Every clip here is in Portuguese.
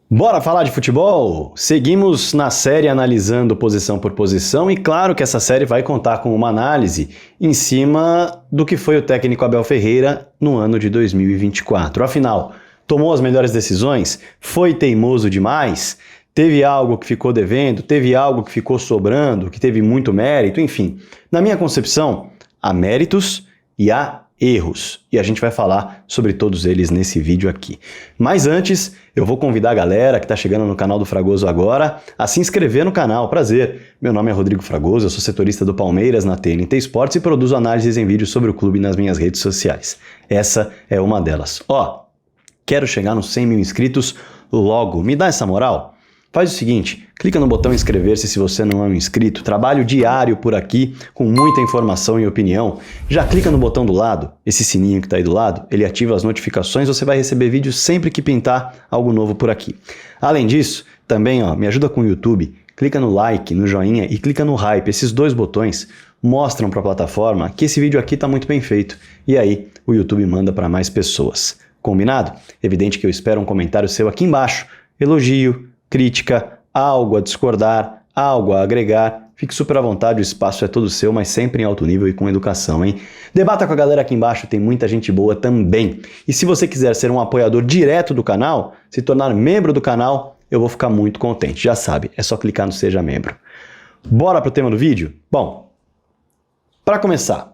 Bora falar de futebol? Seguimos na série analisando posição por posição e claro que essa série vai contar com uma análise em cima do que foi o técnico Abel Ferreira no ano de 2024. Afinal, tomou as melhores decisões? Foi teimoso demais? Teve algo que ficou devendo? Teve algo que ficou sobrando? Que teve muito mérito? Enfim, na minha concepção, há méritos e há erros. E a gente vai falar sobre todos eles nesse vídeo aqui. Mas antes, eu vou convidar a galera que está chegando no canal do Fragoso agora a se inscrever no canal. Prazer! Meu nome é Rodrigo Fragoso, eu sou setorista do Palmeiras na TNT Esportes e produzo análises em vídeo sobre o clube nas minhas redes sociais. Essa é uma delas. Quero chegar nos 100 mil inscritos logo. Me dá essa moral? Faz o seguinte, clica no botão inscrever-se se você não é um inscrito. Trabalho diário por aqui, com muita informação e opinião. Já clica no botão do lado, esse sininho que está aí do lado, ele ativa as notificações, você vai receber vídeos sempre que pintar algo novo por aqui. Além disso, também me ajuda com o YouTube, clica no like, no joinha e clica no hype. Esses dois botões mostram para a plataforma que esse vídeo aqui está muito bem feito. E aí o YouTube manda para mais pessoas. Combinado? Evidente que eu espero um comentário seu aqui embaixo. Elogio, crítica, algo a discordar, algo a agregar, fique super à vontade, o espaço é todo seu, mas sempre em alto nível e com educação, hein? Debata com a galera aqui embaixo, tem muita gente boa também. E se você quiser ser um apoiador direto do canal, se tornar membro do canal, eu vou ficar muito contente, já sabe, é só clicar no Seja Membro. Bora pro tema do vídeo? Bom, para começar,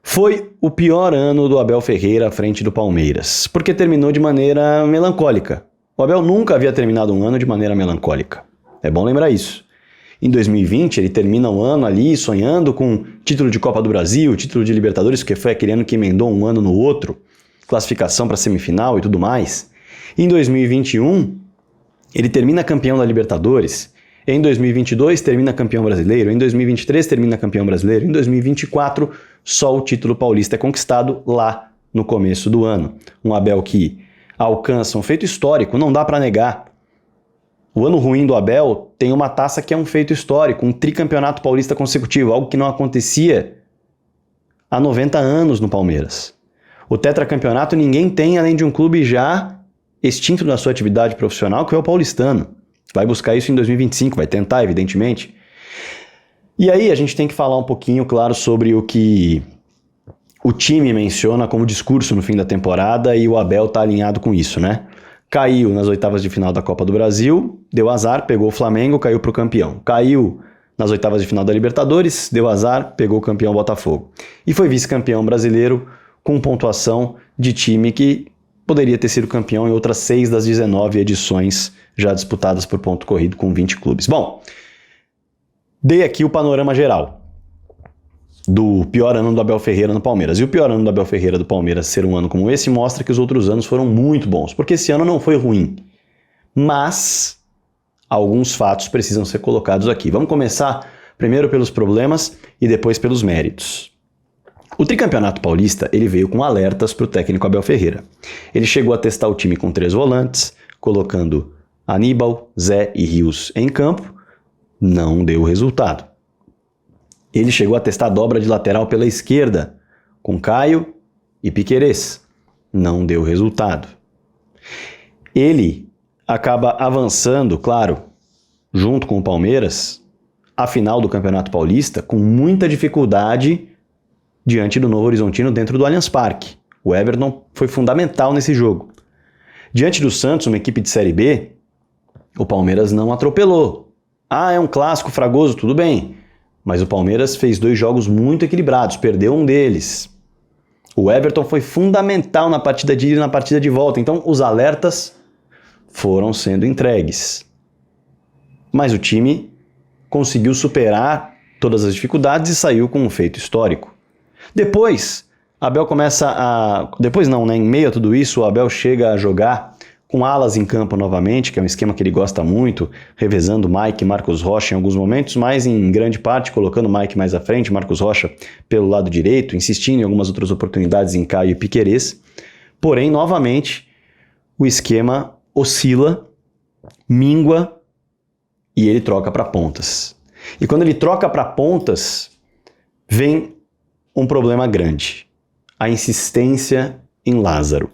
foi o pior ano do Abel Ferreira à frente do Palmeiras, porque terminou de maneira melancólica. O Abel nunca havia terminado um ano de maneira melancólica. É bom lembrar isso. Em 2020, ele termina o ano ali sonhando com título de Copa do Brasil, título de Libertadores, porque foi aquele ano que emendou um ano no outro, classificação para semifinal e tudo mais. Em 2021, ele termina campeão da Libertadores. Em 2022, termina campeão brasileiro. Em 2023, termina campeão brasileiro. Em 2024, só o título paulista é conquistado lá no começo do ano. Um Abel que alcança um feito histórico, não dá para negar. O ano ruim do Abel tem uma taça que é um feito histórico, um tricampeonato paulista consecutivo, algo que não acontecia há 90 anos no Palmeiras. O tetracampeonato ninguém tem além de um clube já extinto da sua atividade profissional, que é o paulistano. Vai buscar isso em 2025, vai tentar, evidentemente. E aí a gente tem que falar um pouquinho, claro, sobre o que o time menciona como discurso no fim da temporada e o Abel tá alinhado com isso, né? Caiu nas oitavas de final da Copa do Brasil, deu azar, pegou o Flamengo, caiu pro campeão. Caiu nas oitavas de final da Libertadores, deu azar, pegou o campeão Botafogo. E foi vice-campeão brasileiro com pontuação de time que poderia ter sido campeão em outras 6 das 19 edições já disputadas por ponto corrido com 20 clubes. Bom, dei aqui o panorama geral do pior ano do Abel Ferreira no Palmeiras. E o pior ano do Abel Ferreira do Palmeiras ser um ano como esse mostra que os outros anos foram muito bons, porque esse ano não foi ruim. Mas alguns fatos precisam ser colocados aqui. Vamos começar primeiro pelos problemas e depois pelos méritos. O tricampeonato paulista ele veio com alertas para o técnico Abel Ferreira. Ele chegou a testar o time com 3 volantes, colocando Aníbal, Zé e Rios em campo. Não deu resultado. Ele chegou a testar a dobra de lateral pela esquerda, com Caio e Piquerez. Não deu resultado. Ele acaba avançando, claro, junto com o Palmeiras, a final do Campeonato Paulista, com muita dificuldade diante do Novo Horizontino dentro do Allianz Parque. O Everton foi fundamental nesse jogo. Diante do Santos, uma equipe de Série B, o Palmeiras não atropelou. É um clássico Fragoso, tudo bem. Mas o Palmeiras fez 2 jogos muito equilibrados, perdeu um deles. O Everton foi fundamental na partida de ida e na partida de volta, então os alertas foram sendo entregues. Mas o time conseguiu superar todas as dificuldades e saiu com um feito histórico. Depois, Abel começa a... Depois não, né? Em meio a tudo isso, o Abel chega a jogar com alas em campo novamente, que é um esquema que ele gosta muito, revezando Mike e Marcos Rocha em alguns momentos, mas em grande parte colocando Mike mais à frente, Marcos Rocha pelo lado direito, insistindo em algumas outras oportunidades em Caio e Piquerez. Porém, novamente, o esquema oscila, mingua e ele troca para pontas. E quando ele troca para pontas, vem um problema grande: a insistência em Lázaro.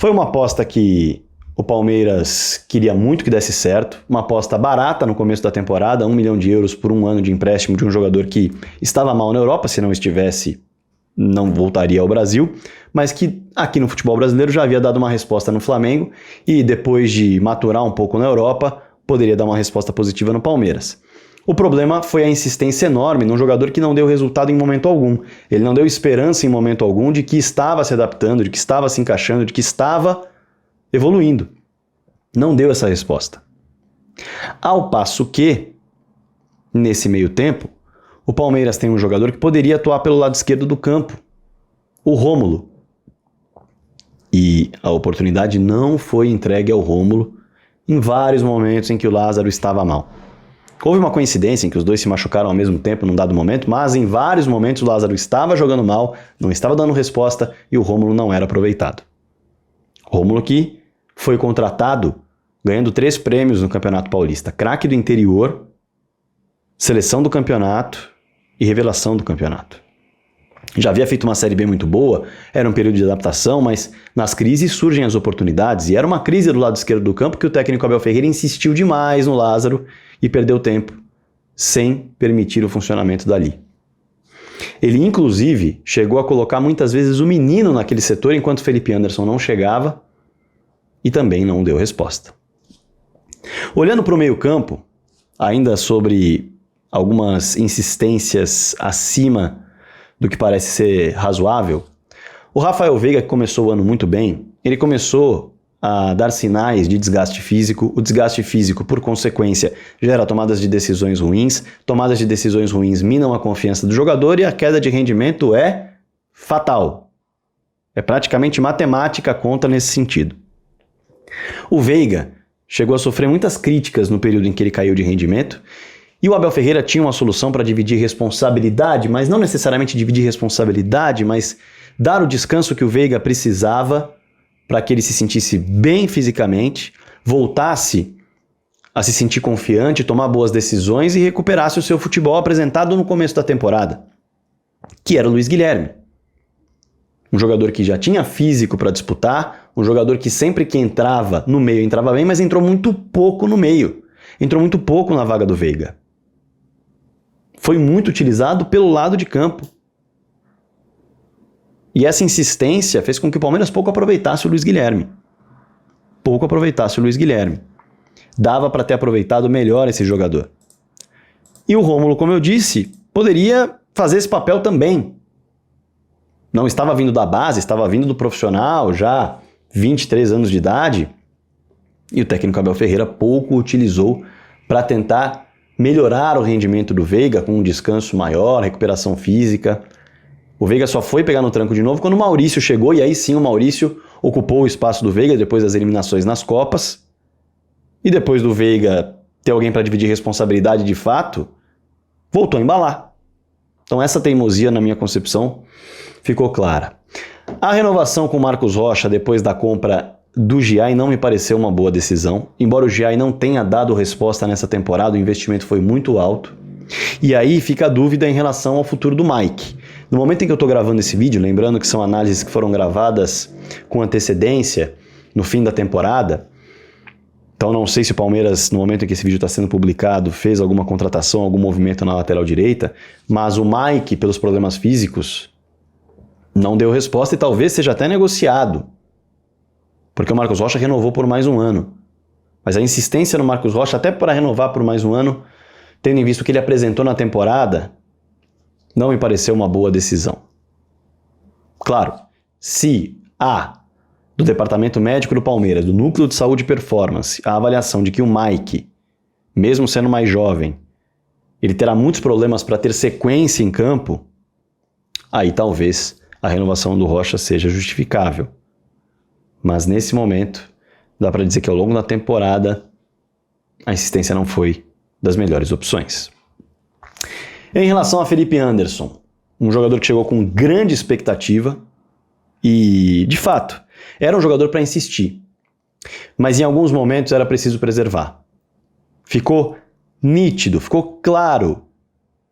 Foi uma aposta que O Palmeiras queria muito que desse certo, uma aposta barata no começo da temporada, 1 milhão de euros por 1 ano de empréstimo de um jogador que estava mal na Europa, se não estivesse, não voltaria ao Brasil, mas que aqui no futebol brasileiro já havia dado uma resposta no Flamengo e depois de maturar um pouco na Europa, poderia dar uma resposta positiva no Palmeiras. O problema foi a insistência enorme num jogador que não deu resultado em momento algum. Ele não deu esperança em momento algum de que estava se adaptando, de que estava se encaixando, de que estava evoluindo. Não deu essa resposta. Ao passo que, nesse meio tempo, o Palmeiras tem um jogador que poderia atuar pelo lado esquerdo do campo, o Rômulo. E a oportunidade não foi entregue ao Rômulo em vários momentos em que o Lázaro estava mal. Houve uma coincidência em que os dois se machucaram ao mesmo tempo num dado momento, mas em vários momentos o Lázaro estava jogando mal, não estava dando resposta e o Rômulo não era aproveitado. Rômulo que foi contratado ganhando 3 prêmios no Campeonato Paulista: craque do interior, seleção do campeonato e revelação do campeonato. Já havia feito uma Série B muito boa, era um período de adaptação, mas nas crises surgem as oportunidades e era uma crise do lado esquerdo do campo que o técnico Abel Ferreira insistiu demais no Lázaro e perdeu tempo, sem permitir o funcionamento dali. Ele, inclusive, chegou a colocar muitas vezes o menino naquele setor enquanto Felipe Anderson não chegava e também não deu resposta. Olhando para o meio-campo, ainda sobre algumas insistências acima do que parece ser razoável, o Rafael Veiga, que começou o ano muito bem, ele começou a dar sinais de desgaste físico. O desgaste físico, por consequência, gera tomadas de decisões ruins. Tomadas de decisões ruins minam a confiança do jogador e a queda de rendimento é fatal. É praticamente matemática a conta nesse sentido. O Veiga chegou a sofrer muitas críticas no período em que ele caiu de rendimento e o Abel Ferreira tinha uma solução para dividir responsabilidade, mas não necessariamente dividir responsabilidade, mas dar o descanso que o Veiga precisava para que ele se sentisse bem fisicamente, voltasse a se sentir confiante, tomar boas decisões e recuperasse o seu futebol apresentado no começo da temporada, que era o Luiz Guilherme. Um jogador que já tinha físico para disputar, um jogador que sempre que entrava no meio entrava bem, mas entrou muito pouco no meio. Entrou muito pouco na vaga do Veiga. Foi muito utilizado pelo lado de campo. E essa insistência fez com que o Palmeiras pouco aproveitasse o Luiz Guilherme. Pouco aproveitasse o Luiz Guilherme. Dava para ter aproveitado melhor esse jogador. E o Rômulo, como eu disse, poderia fazer esse papel também. Não estava vindo da base, estava vindo do profissional, já 23 anos de idade. E o técnico Abel Ferreira pouco utilizou para tentar melhorar o rendimento do Veiga com um descanso maior, recuperação física. O Veiga só foi pegar no tranco de novo quando o Maurício chegou, e aí sim o Maurício ocupou o espaço do Veiga depois das eliminações nas Copas. E depois do Veiga ter alguém para dividir responsabilidade de fato, voltou a embalar. Então essa teimosia, na minha concepção, ficou clara. A renovação com o Marcos Rocha depois da compra do Giai não me pareceu uma boa decisão. Embora o Giai não tenha dado resposta nessa temporada, o investimento foi muito alto. E aí fica a dúvida em relação ao futuro do Mike. No momento em que eu estou gravando esse vídeo, lembrando que são análises que foram gravadas com antecedência no fim da temporada, então não sei se o Palmeiras, no momento em que esse vídeo está sendo publicado, fez alguma contratação, algum movimento na lateral direita, mas o Mike, pelos problemas físicos, não deu resposta e talvez seja até negociado, porque o Marcos Rocha renovou por mais um ano. Mas a insistência no Marcos Rocha, até para renovar por mais um ano, tendo em vista o que ele apresentou na temporada, não me pareceu uma boa decisão. Claro, se há do Departamento Médico do Palmeiras, do Núcleo de Saúde e Performance, a avaliação de que o Mike, mesmo sendo mais jovem, ele terá muitos problemas para ter sequência em campo, aí talvez a renovação do Rocha seja justificável. Mas nesse momento, dá para dizer que ao longo da temporada, a insistência não foi das melhores opções. Em relação a Felipe Anderson, um jogador que chegou com grande expectativa e, de fato, era um jogador para insistir, mas em alguns momentos era preciso preservar. Ficou nítido, ficou claro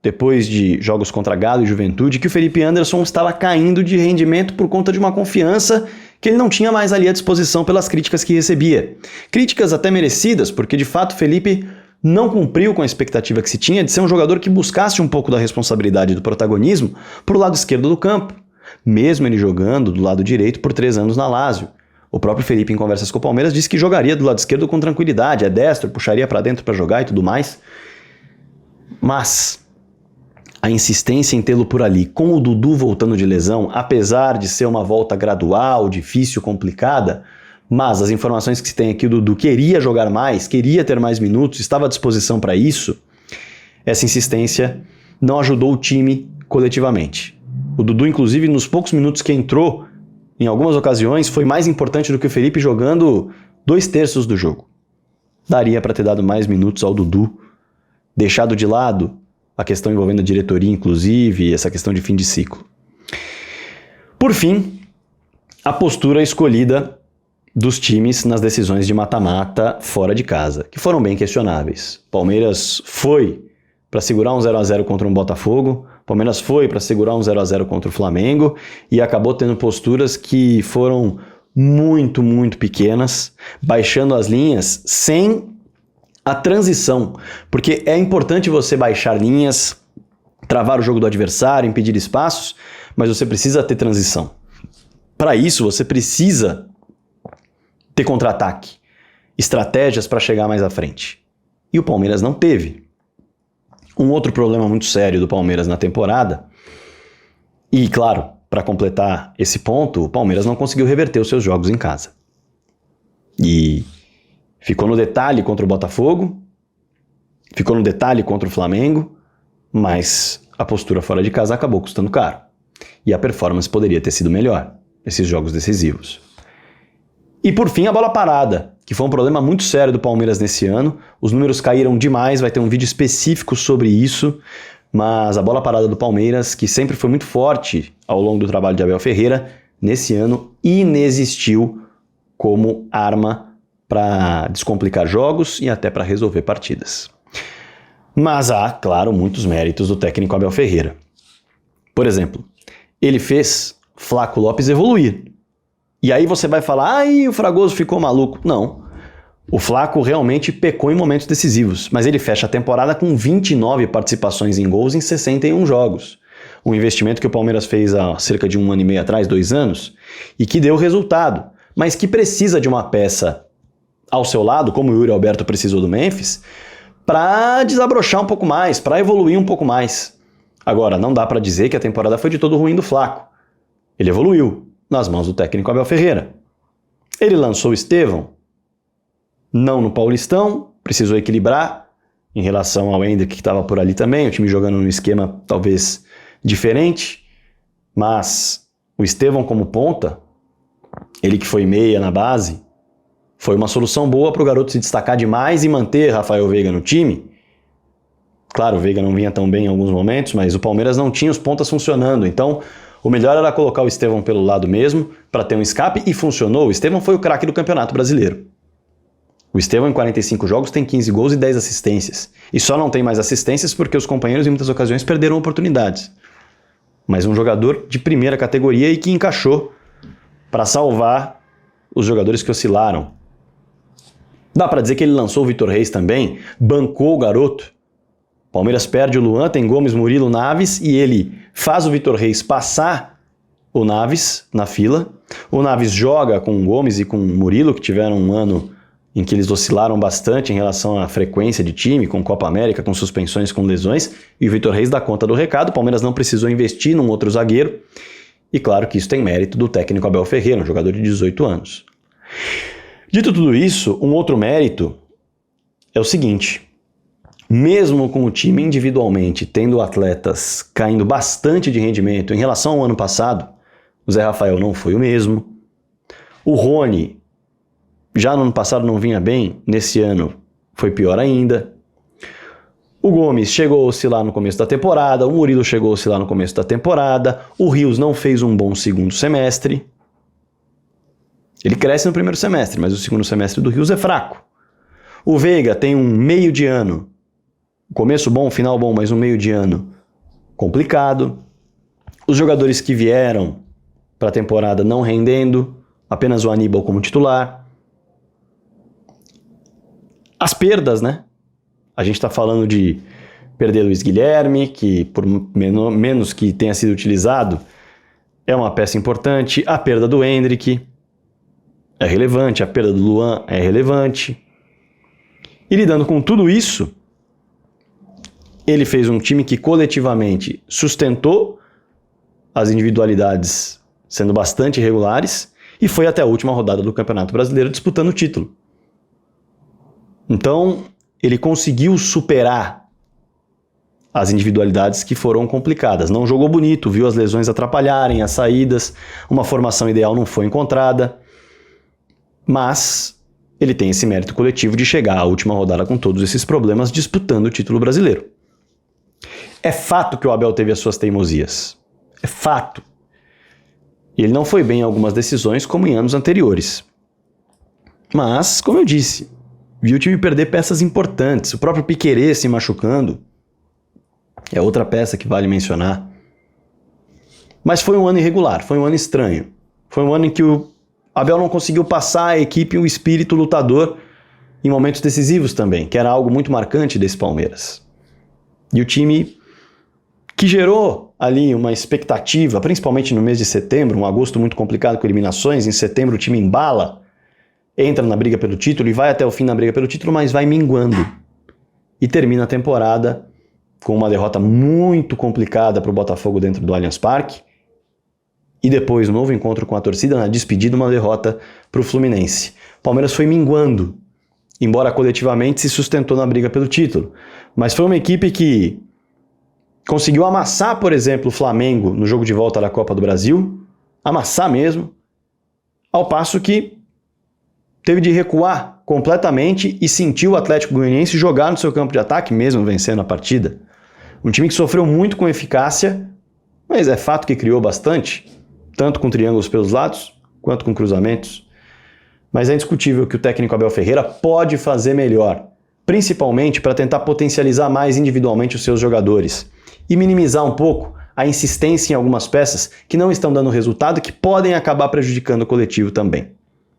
depois de jogos contra Galo e Juventude, que o Felipe Anderson estava caindo de rendimento por conta de uma confiança que ele não tinha mais ali à disposição pelas críticas que recebia. Críticas até merecidas, porque de fato o Felipe não cumpriu com a expectativa que se tinha de ser um jogador que buscasse um pouco da responsabilidade do protagonismo para o lado esquerdo do campo, mesmo ele jogando do lado direito por 3 anos na Lazio. O próprio Felipe, em conversas com o Palmeiras, disse que jogaria do lado esquerdo com tranquilidade, é destro, puxaria para dentro para jogar e tudo mais. Mas a insistência em tê-lo por ali, com o Dudu voltando de lesão, apesar de ser uma volta gradual, difícil, complicada, mas as informações que se tem aqui, o Dudu queria jogar mais, queria ter mais minutos, estava à disposição para isso, essa insistência não ajudou o time coletivamente. O Dudu, inclusive, nos poucos minutos que entrou, em algumas ocasiões, foi mais importante do que o Felipe jogando 2/3 do jogo. Daria para ter dado mais minutos ao Dudu, deixado de lado a questão envolvendo a diretoria, inclusive, essa questão de fim de ciclo. Por fim, a postura escolhida dos times nas decisões de mata-mata fora de casa, que foram bem questionáveis. Palmeiras foi para segurar um 0x0 contra um Botafogo, Palmeiras foi para segurar um 0x0 contra o Flamengo e acabou tendo posturas que foram muito, muito pequenas, baixando as linhas sem a transição, porque é importante você baixar linhas, travar o jogo do adversário, impedir espaços, mas você precisa ter transição. Para isso, você precisa ter contra-ataque, estratégias para chegar mais à frente. E o Palmeiras não teve. Um outro problema muito sério do Palmeiras na temporada, e claro, para completar esse ponto, o Palmeiras não conseguiu reverter os seus jogos em casa. E ficou no detalhe contra o Botafogo, ficou no detalhe contra o Flamengo, mas a postura fora de casa acabou custando caro. E a performance poderia ter sido melhor, nesses jogos decisivos. E por fim, a bola parada, que foi um problema muito sério do Palmeiras nesse ano. Os números caíram demais, vai ter um vídeo específico sobre isso, mas a bola parada do Palmeiras, que sempre foi muito forte ao longo do trabalho de Abel Ferreira, nesse ano inexistiu como arma para descomplicar jogos e até para resolver partidas. Mas há, claro, muitos méritos do técnico Abel Ferreira. Por exemplo, ele fez Flaco Lopes evoluir. E aí você vai falar, ai, o Fragoso ficou maluco. Não. O Flaco realmente pecou em momentos decisivos, mas ele fecha a temporada com 29 participações em gols em 61 jogos. Um investimento que o Palmeiras fez há cerca de 1 ano e meio atrás, 2 anos, e que deu resultado, mas que precisa de uma peça ao seu lado, como o Yuri Alberto precisou do Memphis, para desabrochar um pouco mais, para evoluir um pouco mais. Agora, não dá para dizer que a temporada foi de todo ruim do Flaco. Ele evoluiu nas mãos do técnico Abel Ferreira. Ele lançou o Estevão, não no Paulistão, precisou equilibrar em relação ao Hendrick que estava por ali também, o time jogando num esquema talvez diferente, mas o Estevão como ponta, ele que foi meia na base, foi uma solução boa para o garoto se destacar demais e manter Rafael Veiga no time. Claro, o Veiga não vinha tão bem em alguns momentos, mas o Palmeiras não tinha os pontas funcionando, então o melhor era colocar o Estevão pelo lado mesmo, para ter um escape, e funcionou. O Estevão foi o craque do Campeonato Brasileiro. O Estevão, em 45 jogos, tem 15 gols e 10 assistências. E só não tem mais assistências porque os companheiros, em muitas ocasiões, perderam oportunidades. Mas um jogador de primeira categoria e que encaixou para salvar os jogadores que oscilaram. Dá para dizer que ele lançou o Vitor Reis também, bancou o garoto. Palmeiras perde o Luan, tem Gomes, Murilo, Naves, e ele faz o Vitor Reis passar o Naves na fila. O Naves joga com o Gomes e com o Murilo, que tiveram um ano em que eles oscilaram bastante em relação à frequência de time, com Copa América, com suspensões, com lesões, e o Vitor Reis dá conta do recado. O Palmeiras não precisou investir num outro zagueiro, e claro que isso tem mérito do técnico Abel Ferreira, um jogador de 18 anos. Dito tudo isso, um outro mérito é o seguinte: mesmo com o time individualmente tendo atletas caindo bastante de rendimento em relação ao ano passado, o Zé Rafael não foi o mesmo. O Rony, já no ano passado não vinha bem, nesse ano foi pior ainda. O Gomes chegou a oscilar no começo da temporada, o Murilo chegou a oscilar no começo da temporada, o Rios não fez um bom segundo semestre. Ele cresce no primeiro semestre, mas o segundo semestre do Rios é fraco. O Veiga tem um meio de ano Começo bom, final bom, mas um meio de ano complicado. Os jogadores que vieram para a temporada não rendendo, apenas o Aníbal como titular. As perdas, né? A gente está falando de perder Luiz Guilherme, que por menos que tenha sido utilizado, é uma peça importante. A perda do Endrick é relevante, a perda do Luan é relevante. E lidando com tudo isso, ele fez um time que coletivamente sustentou as individualidades sendo bastante irregulares e foi até a última rodada do Campeonato Brasileiro disputando o título. Então, ele conseguiu superar as individualidades que foram complicadas. Não jogou bonito, viu as lesões atrapalharem, as saídas, uma formação ideal não foi encontrada, mas ele tem esse mérito coletivo de chegar à última rodada com todos esses problemas disputando o título brasileiro. É fato que o Abel teve as suas teimosias. É fato. Ele não foi bem em algumas decisões como em anos anteriores. Mas, como eu disse, viu o time perder peças importantes. O próprio Piquerez se machucando é outra peça que vale mencionar. Mas foi um ano irregular, foi um ano estranho. Foi um ano em que o Abel não conseguiu passar à equipe o espírito lutador em momentos decisivos também, que era algo muito marcante desse Palmeiras. E o time que gerou ali uma expectativa, principalmente no mês de setembro, um agosto muito complicado com eliminações, em setembro o time embala, entra na briga pelo título e vai até o fim na briga pelo título, mas vai minguando. E termina a temporada com uma derrota muito complicada para o Botafogo dentro do Allianz Parque, e depois um novo encontro com a torcida, na despedida uma derrota para o Fluminense. O Palmeiras foi minguando, embora coletivamente se sustentou na briga pelo título. Mas foi uma equipe que conseguiu amassar, por exemplo, o Flamengo no jogo de volta da Copa do Brasil, amassar mesmo, ao passo que teve de recuar completamente e sentiu o Atlético Goianiense jogar no seu campo de ataque, mesmo vencendo a partida. Um time que sofreu muito com eficácia, mas é fato que criou bastante, tanto com triângulos pelos lados, quanto com cruzamentos. Mas é indiscutível que o técnico Abel Ferreira pode fazer melhor, principalmente para tentar potencializar mais individualmente os seus jogadores e minimizar um pouco a insistência em algumas peças que não estão dando resultado e que podem acabar prejudicando o coletivo também.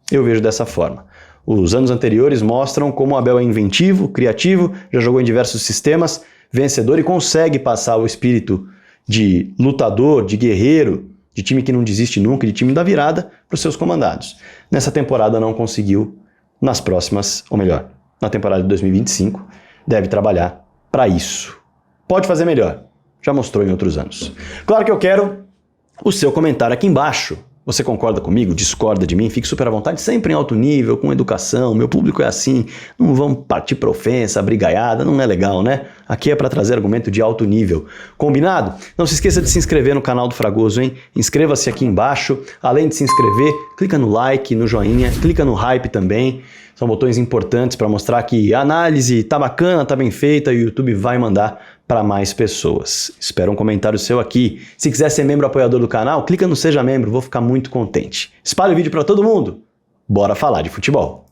Eu vejo dessa forma. Os anos anteriores mostram como o Abel é inventivo, criativo, já jogou em diversos sistemas, vencedor e consegue passar o espírito de lutador, de guerreiro, de time que não desiste nunca, de time da virada para os seus comandados. Nessa temporada não conseguiu, nas próximas, ou melhor, na temporada de 2025, deve trabalhar para isso. Pode fazer melhor, já mostrou em outros anos. Claro que eu quero o seu comentário aqui embaixo. Você concorda comigo? Discorda de mim? Fique super à vontade, sempre em alto nível, com educação. Meu público é assim, não vamos partir para ofensa, brigaiada, não é legal, né? Aqui é para trazer argumento de alto nível. Combinado? Não se esqueça de se inscrever no canal do Fragoso, hein? Inscreva-se aqui embaixo. Além de se inscrever, clica no like, no joinha, clica no hype também. São botões importantes para mostrar que a análise tá bacana, tá bem feita e o YouTube vai mandar para mais pessoas. Espero um comentário seu aqui. Se quiser ser membro apoiador do canal, clica no Seja Membro, vou ficar muito contente. Espalhe o vídeo para todo mundo. Bora falar de futebol.